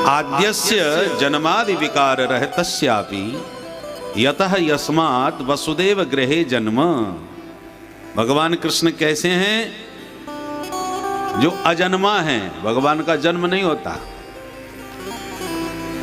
आद्यस्य जन्मादि विकार रहतस्यापि यतः यस्मात् वसुदेव गृहे जन्म। भगवान कृष्ण कैसे हैं? जो अजन्मा हैं। भगवान का जन्म नहीं होता।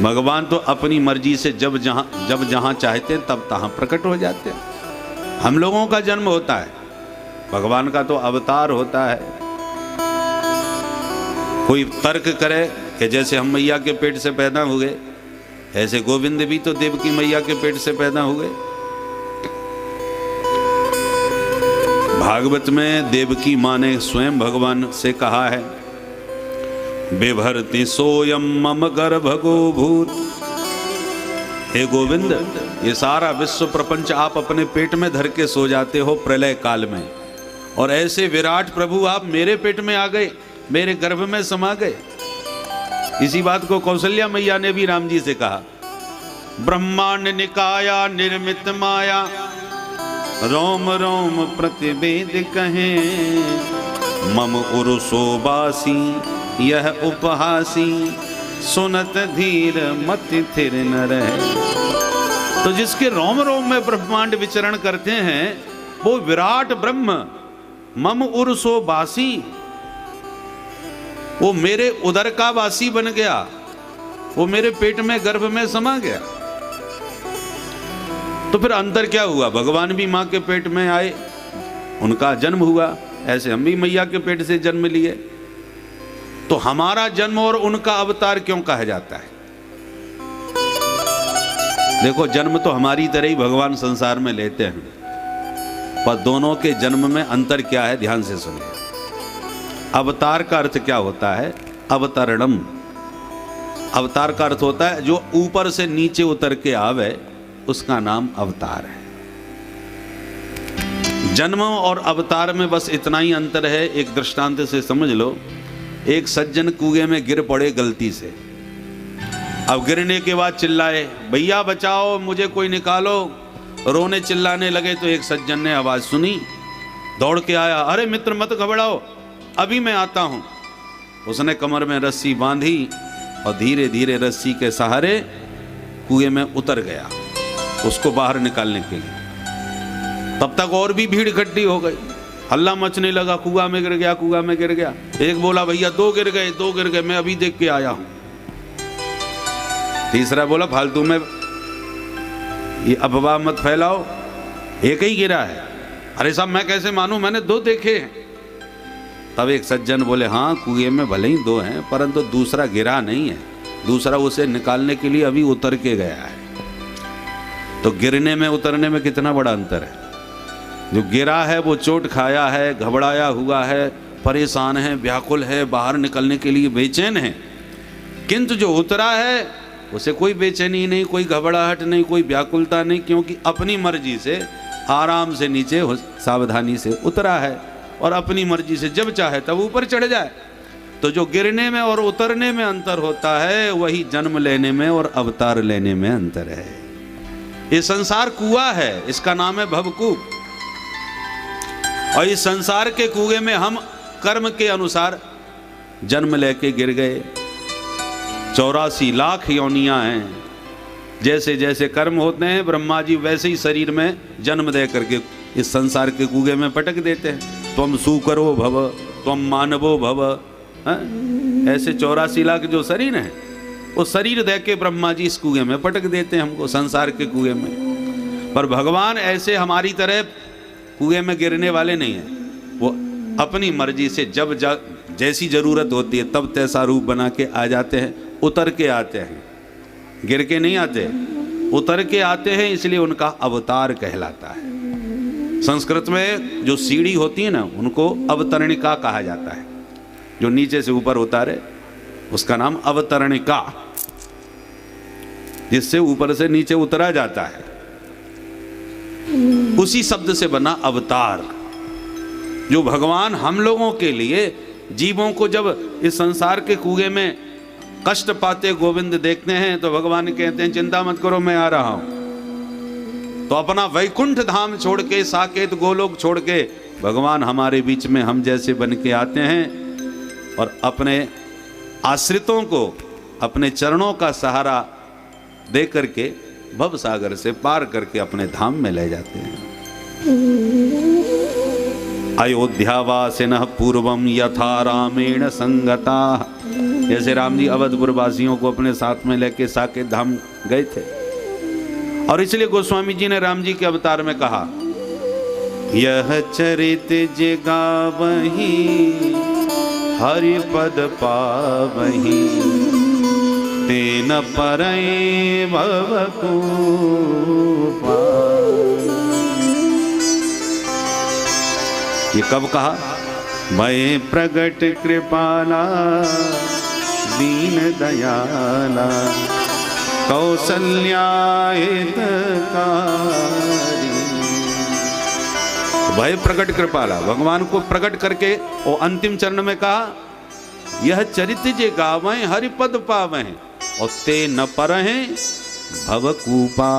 भगवान तो अपनी मर्जी से जब जहां चाहते हैं तब तहां प्रकट हो जाते हैं। हम लोगों का जन्म होता है, भगवान का तो अवतार होता है। कोई तर्क करे कि जैसे हम मैया के पेट से पैदा हुए, ऐसे गोविंद भी तो देवकी मैया के पेट से पैदा हुए। भागवत में देवकी माँ ने स्वयं भगवान से कहा है, बिभर्ति सोयम मम गर्भगो भूत। हे गोविंद, ये सारा विश्व प्रपंच आप अपने पेट में धर के सो जाते हो प्रलय काल में, और ऐसे विराट प्रभु आप मेरे पेट में आ गए, मेरे गर्भ में समा गए। इसी बात को कौशल्या मैया ने भी राम जी से कहा, ब्रह्मांड निकाया निर्मित माया, रोम रोम प्रतिवेद कहे, मम उरुसो बासी यह उपहासी, सुनत धीर मति थिर न रहे। तो जिसके रोम रोम में ब्रह्मांड विचरण करते हैं वो विराट ब्रह्म मम उरुसो बासी, वो मेरे उदर का वासी बन गया, वो मेरे पेट में गर्भ में समा गया। तो फिर अंतर क्या हुआ? भगवान भी मां के पेट में आए, उनका जन्म हुआ, ऐसे हम भी मैया के पेट से जन्म लिए। तो हमारा जन्म और उनका अवतार क्यों कहा जाता है? देखो, जन्म तो हमारी तरह ही भगवान संसार में लेते हैं, पर दोनों के जन्म में अंतर क्या है, ध्यान से सुनिए। अवतार का अर्थ क्या होता है? अवतरणम। अवतार का अर्थ होता है जो ऊपर से नीचे उतर के आवे, उसका नाम अवतार है। जन्म और अवतार में बस इतना ही अंतर है। एक दृष्टांत से समझ लो। एक सज्जन कुएं में गिर पड़े गलती से। अब गिरने के बाद चिल्लाए, भैया बचाओ, मुझे कोई निकालो। रोने चिल्लाने लगे तो एक सज्जन ने आवाज सुनी, दौड़ के आया, अरे मित्र मत घबराओ, अभी मैं आता हूं। उसने कमर में रस्सी बांधी और धीरे धीरे रस्सी के सहारे कुएं में उतर गया उसको बाहर निकालने के लिए। तब तक और भी भीड़ इकट्ठी हो गई, हल्ला मचने लगा, कुआं में गिर गया, कुआं में गिर गया। एक बोला, भैया दो गिर गए, मैं अभी देख के आया हूं। तीसरा बोला, फालतू में ये अफवाह मत फैलाओ, एक ही गिरा है। अरे साहब, मैं कैसे मानूं, मैंने दो देखे हैं। तब एक सज्जन बोले, हाँ कुएं में भले ही दो हैं, परंतु दूसरा गिरा नहीं है, दूसरा उसे निकालने के लिए अभी उतर के गया है। तो गिरने में उतरने में कितना बड़ा अंतर है। जो गिरा है वो चोट खाया है, घबराया हुआ है, परेशान है, व्याकुल है, बाहर निकलने के लिए बेचैन है। किंतु जो उतरा है उसे कोई बेचैनी नहीं, कोई घबराहट नहीं, कोई व्याकुलता नहीं, क्योंकि अपनी मर्जी से आराम से नीचे सावधानी से उतरा है और अपनी मर्जी से जब चाहे तब ऊपर चढ़ जाए। तो जो गिरने में और उतरने में अंतर होता है, वही जन्म लेने में और अवतार लेने में अंतर है। ये संसार कुआं है, इसका नाम है भवकूप, और इस संसार के कुएं में हम कर्म के अनुसार जन्म लेके गिर गए। 84 लाख योनियां हैं। जैसे जैसे कर्म होते हैं, ब्रह्मा जी वैसे ही शरीर में जन्म दे करके इस संसार के कुएं में पटक देते हैं। तुम सूकरो भव, तुम मानवो भव, ऐसे 84 लाख जो शरीर हैं, वो शरीर दे के ब्रह्मा जी इस कुएं में पटक देते हैं हमको, संसार के कुएं में। पर भगवान ऐसे हमारी तरह कुएं में गिरने वाले नहीं हैं। वो अपनी मर्जी से जब जैसी जरूरत होती है तब तैसा रूप बना के आ जाते हैं, उतर के आते हैं, गिर के नहीं आते, उतर के आते हैं, इसलिए उनका अवतार कहलाता है। संस्कृत में जो सीढ़ी होती है ना, उनको अवतरणिका कहा जाता है। जो नीचे से ऊपर उतारे उसका नाम अवतरणिका, जिससे ऊपर से नीचे उतरा जाता है, उसी शब्द से बना अवतार। जो भगवान हम लोगों के लिए, जीवों को जब इस संसार के कुएं में कष्ट पाते गोविंद देखते हैं तो भगवान कहते हैं, चिंता मत करो, मैं आ रहा हूं। तो अपना वैकुंठ धाम छोड़ के, साकेत गोलोक छोड़ के भगवान हमारे बीच में हम जैसे बन के आते हैं। और अपने आश्रितों को अपने चरणों का सहारा दे करके भव सागर से पार करके अपने धाम में ले जाते हैं। अयोध्यावासिनः पूर्वम यथा रामेण संगता, जैसे राम जी अवधपुर वासियों को अपने साथ में लेके साकेत धाम गए थे। और इसलिए गोस्वामी जी ने राम जी के अवतार में कहा, यह चरित जे गावहि हरि पद पावहि, तेन परय भव कूपा। ये कब कहा? मैं प्रगट कृपाला दीन दयाला कौसल्या हितकारी। भय प्रकट कृपाला, भगवान को प्रकट करके और अंतिम चरण में कहा, यह चरित्र जे गावें हरिपद पावें और ते न परहें भवकूपा।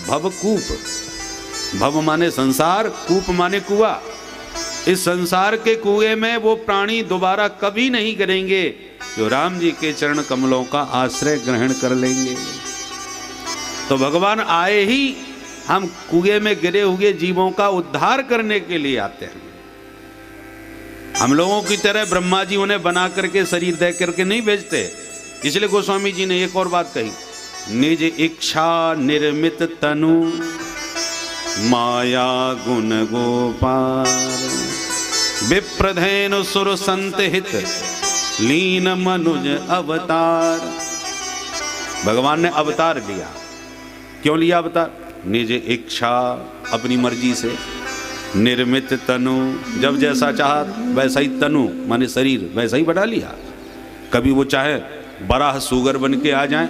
भवकूप, भव माने संसार, कूप माने कुआं। इस संसार के कुएं में वो प्राणी दोबारा कभी नहीं गिरेंगे जो राम जी के चरण कमलों का आश्रय ग्रहण कर लेंगे। तो भगवान आए ही हम कुएं में गिरे हुए जीवों का उद्धार करने के लिए आते हैं। हम लोगों की तरह ब्रह्मा जी उन्हें बना करके शरीर दे करके नहीं भेजते। इसलिए गोस्वामी जी ने एक और बात कही, निज इच्छा निर्मित तनु माया गुण गोपाल, विप्रधेनु सुर संत हित लीन मनुज अवतार। भगवान ने अवतार लिया। क्यों लिया अवतार? निज इच्छा, अपनी मर्जी से, निर्मित तनु, जब जैसा चाहा वैसा ही तनु माने शरीर वैसा ही बढ़ा लिया। कभी वो चाहे बराह सूगर बन के आ जाए,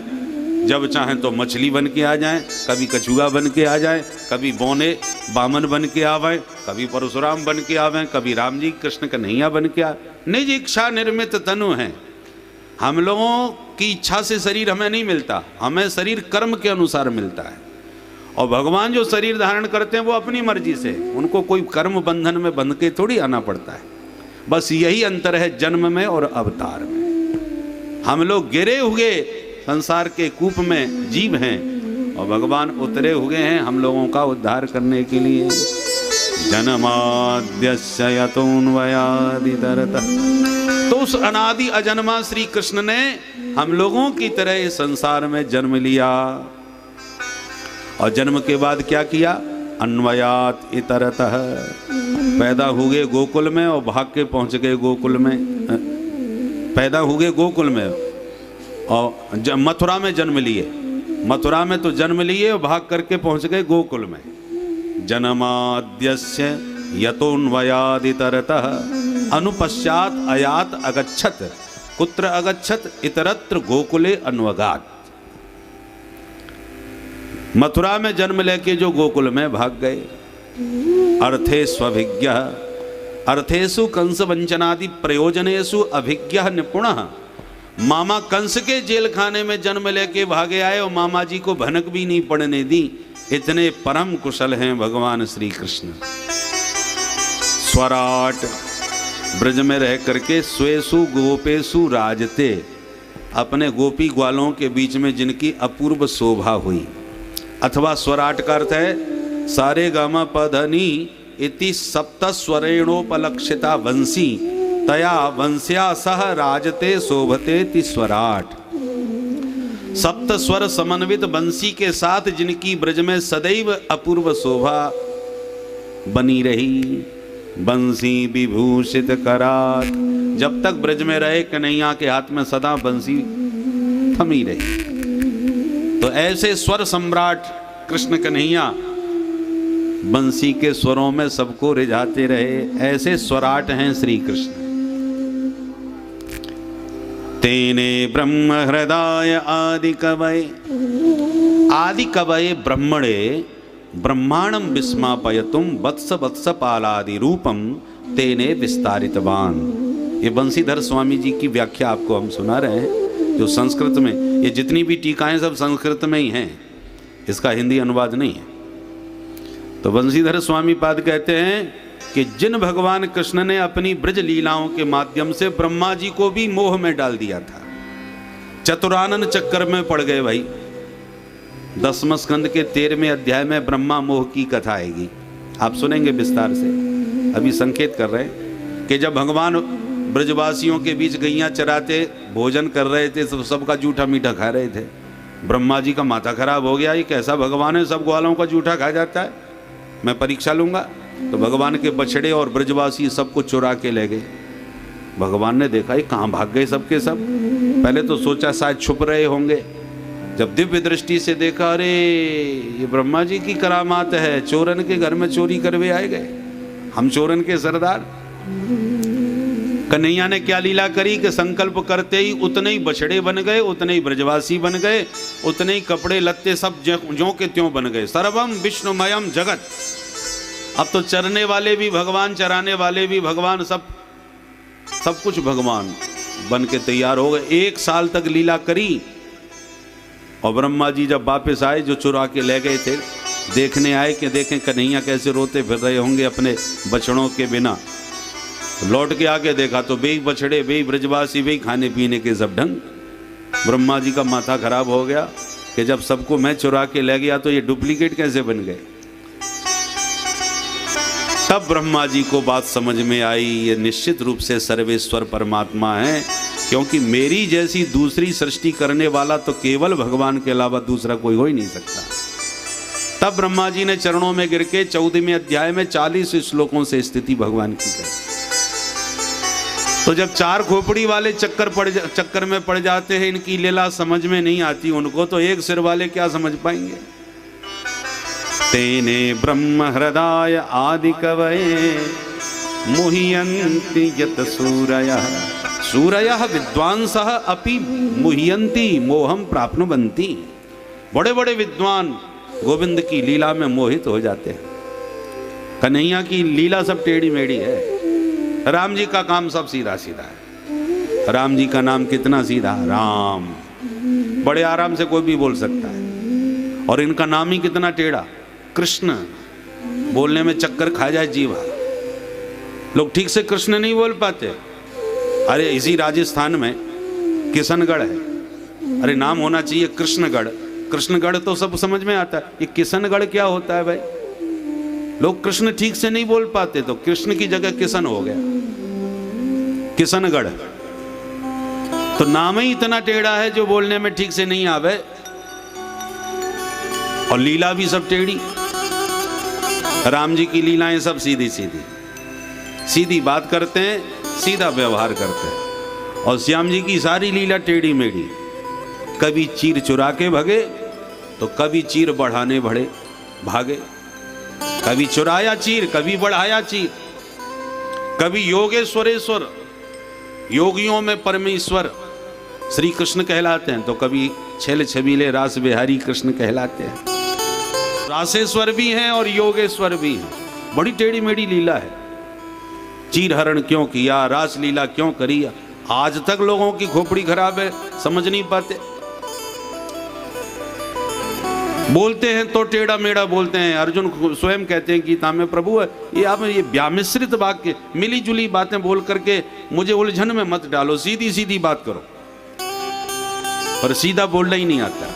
जब चाहे तो मछली बन के आ जाए, कभी कछुआ बन के आ जाए, कभी बौने बामन बन के आवे, कभी परशुराम बन के आवे, कभी राम जी कृष्ण कन्हैया बन के आ। निज इच्छा निर्मित तनु है। हम लोगों की इच्छा से शरीर हमें नहीं मिलता, हमें शरीर कर्म के अनुसार मिलता है। और भगवान जो शरीर धारण करते हैं वो अपनी मर्जी से, उनको कोई कर्म बंधन में बंध के थोड़ी आना पड़ता है। बस यही अंतर है जन्म में और अवतार में। हम लोग गिरे हुए संसार के कूप में जीव हैं और भगवान उतरे हुए हैं हम लोगों का उद्धार करने के लिए। जन्माद्यस्य यतोऽन्वयादितरतः, तो उस अनादि अजन्मा श्री कृष्ण ने हम लोगों की तरह इस संसार में जन्म लिया। और जन्म के बाद क्या किया? अन्वयात इतरतः, पैदा हुए गोकुल में और भाग के पहुंच गए गोकुल में। पैदा हुए गोकुल में और मथुरा में जन्म लिए। मथुरा में तो जन्म लिए और भाग करके पहुंच गए गोकुल में। जन्माद्यस्य यतोऽन्वयादितरतः अनुपश्चात अयात अगच्छत, कुत्र अगच्छत? इतरत्र गोकुले अन्वगात। मथुरा में जन्म लेके जो गोकुल में भाग गए। अर्थे स्वभिज्ञः, अर्थेषु कंस वंचनादि प्रयोजनेषु अभिज्ञः निपुणः। मामा कंस के जेल खाने में जन्म लेके भागे आए और मामा जी को भनक भी नहीं पड़ने दी। इतने परम कुशल हैं भगवान श्री कृष्ण। स्वराट, ब्रज में रह करके स्वेसु गोपेसु राजते, अपने गोपी ग्वालों के बीच में जिनकी अपूर्व शोभा हुई। अथवा स्वराट का अर्थ है सारे गामा पधनी इति सप्त स्वरेणोपलक्षिता वंशी तया वंश्या सह राजते शोभते ति स्वराट। सप्त स्वर समन्वित वंशी के साथ जिनकी ब्रज में सदैव अपूर्व शोभा बनी रही। बंसी विभूषित करात, जब तक ब्रज में रहे कन्हैया के हाथ में सदा बंसी थमी रही। तो ऐसे स्वर सम्राट कृष्ण कन्हैया बंसी के स्वरों में सबको रिझाते रहे, ऐसे स्वराट हैं श्री कृष्ण। तेने ब्रह्म हृदय आदि कवये, आदि कवये ब्रह्मणे ब्रह्मांडं विस्मापयतुम वत्स वत्स पालादि रूपम तेने विस्तारितवान। ये बंसीधर स्वामी जी की व्याख्या आपको हम सुना रहे हैं, जो संस्कृत में, ये जितनी भी टीकाएं सब संस्कृत में ही हैं, इसका हिंदी अनुवाद नहीं है। तो बंसीधर स्वामी पाद कहते हैं कि जिन भगवान कृष्ण ने अपनी ब्रज लीलाओं के माध्यम से ब्रह्मा जी को भी मोह में डाल दिया था, चतुरानन चक्कर में पड़ गए भाई। 10वें स्कंद के 13वें अध्याय में ब्रह्मा मोह की कथा आएगी, आप सुनेंगे विस्तार से। अभी संकेत कर रहे हैं कि जब भगवान ब्रजवासियों के बीच गैया चराते भोजन कर रहे थे, तो सबका जूठा मीठा खा रहे थे। ब्रह्मा जी का माथा खराब हो गया, ये कैसा भगवान है, सब ग्वालों का जूठा खा जाता है, मैं परीक्षा लूंगा। तो भगवान के बछड़े और ब्रजवासी सबको चुरा के ले गए। भगवान ने देखा ये कहाँ भाग गए सबके सब। पहले तो सोचा शायद छुप रहे होंगे, जब दिव्य दृष्टि से देखा, अरे ये ब्रह्मा जी की करामात है, चोरन के घर में चोरी करवे आए गए, हम चोरन के सरदार। कन्हैया ने क्या लीला करी कि संकल्प करते ही उतने ही बछड़े बन गए, उतने ही ब्रजवासी बन गए, उतने ही कपड़े लत्ते सब ज्यों के त्यों बन गए। सर्वम विष्णुमयम जगत। अब तो चरने वाले भी भगवान, चराने वाले भी भगवान, सब कुछ भगवान बन के तैयार हो गए। 1 साल तक लीला करी और ब्रह्मा जी जब वापस आए, जो चुरा के ले गए थे, देखने आए कि देखें कन्हैया कैसे रोते फिर रहे होंगे अपने बछड़ों के बिना। लौट के आके देखा तो बेई बछड़े, बेई ब्रजवासी, बेई खाने पीने के सब ढंग। ब्रह्मा जी का माथा खराब हो गया कि जब सबको मैं चुरा के ले गया तो ये डुप्लीकेट कैसे बन गए। तब ब्रह्मा जी को बात समझ में आई, ये निश्चित रूप से सर्वेश्वर परमात्मा है, क्योंकि मेरी जैसी दूसरी सृष्टि करने वाला तो केवल भगवान के अलावा दूसरा कोई हो ही नहीं सकता। तब ब्रह्मा जी ने चरणों में गिर के 14वें अध्याय में 40 श्लोकों से स्थिति भगवान की कही। तो जब 4 खोपड़ी वाले चक्कर में पड़ जाते हैं, इनकी लीला समझ में नहीं आती उनको, तो एक सिर वाले क्या समझ पाएंगे। तेने ब्रह्म हृदय आदि कवये मुह्यन्ति यत सूरयः सूरयः विद्वांसः अपि मुह्यन्ति मोहम प्राप्नुवन्ति। बड़े बड़े विद्वान गोविंद की लीला में मोहित हो जाते हैं। कन्हैया की लीला सब टेढ़ी मेढ़ी है, राम जी का काम सब सीधा सीधा है। राम जी का नाम कितना सीधा, राम, बड़े आराम से कोई भी बोल सकता है। और इनका नाम ही कितना टेढ़ा, कृष्ण, बोलने में चक्कर खा जाए जीवा। लोग ठीक से कृष्ण नहीं बोल पाते। अरे इसी राजस्थान में किशनगढ़ है, अरे नाम होना चाहिए कृष्णगढ़। कृष्णगढ़ तो सब समझ में आता है, ये किशनगढ़ क्या होता है भाई। लोग कृष्ण ठीक से नहीं बोल पाते, तो कृष्ण की जगह किशन हो गया, किशनगढ़। तो नाम ही इतना टेढ़ा है जो बोलने में ठीक से नहीं आवे, और लीला भी सब टेढ़ी। राम जी की लीलाएं सब सीधी सीधी, सीधी बात करते हैं, सीधा व्यवहार करते हैं। और श्याम जी की सारी लीला टेढ़ी मेढ़ी, कभी चीर चुरा के भगे तो कभी चीर बढ़ाने भागे, कभी चुराया चीर, कभी बढ़ाया चीर, कभी योगेश्वरेश्वर, योगियों में परमेश्वर श्री कृष्ण कहलाते हैं, तो कभी छेल छबीले रास बिहारी कृष्ण कहलाते हैं। रासेश्वर भी हैं और योगेश्वर भी हैं। बड़ी टेढ़ी मेढ़ी लीला है। चीर हरण क्यों किया, रास लीला क्यों करी, आज तक लोगों की खोपड़ी खराब है, समझ नहीं पाते। बोलते हैं तो टेढ़ा मेढ़ा बोलते हैं। अर्जुन स्वयं कहते हैं गीता में, प्रभु ये आप ये व्यामिश्रित वाक्य, मिली जुली बातें बोल करके मुझे उलझन में मत डालो, सीधी सीधी बात करो। पर सीधा बोलना ही नहीं आता,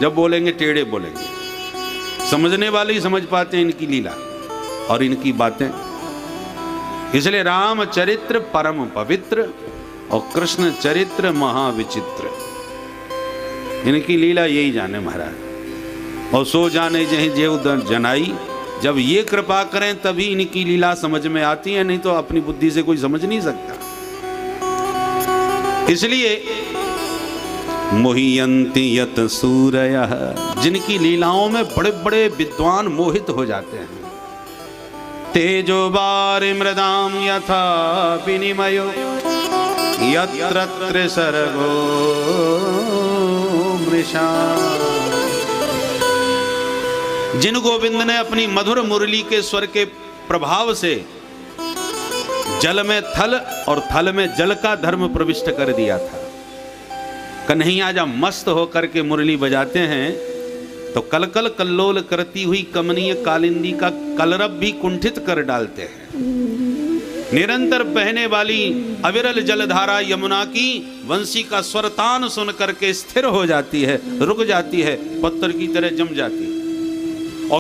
जब बोलेंगे टेढ़े बोलेंगे। समझने वाले ही समझ पाते हैं इनकी लीला और इनकी बातें। इसलिए राम चरित्र परम पवित्र और कृष्ण चरित्र महाविचित्र। इनकी लीला यही जाने महाराज, और सो जाने जहीं जेव जनाई। जब ये कृपा करें तभी इनकी लीला समझ में आती है, नहीं तो अपनी बुद्धि से कोई समझ नहीं सकता। इसलिए मोहियन्ति यत सूरयः, जिनकी लीलाओं में बड़े बड़े विद्वान मोहित हो जाते हैं। तेजो वारि मृदाम यथा विनिमयो यत्र सर्गो मृषा। जिन गोविंद ने अपनी मधुर मुरली के स्वर के प्रभाव से जल में थल और थल में जल का धर्म प्रविष्ट कर दिया था। कन्हैया जब मस्त होकर के मुरली बजाते हैं तो कलकल कल्लोल करती हुई कमनीय कालिंदी का कलरव भी कुंठित कर डालते हैं। निरंतर बहने वाली अविरल जलधारा यमुना की वंशी का स्वरतान सुन करके स्थिर हो जाती है, रुक जाती है, पत्थर की तरह जम जाती है।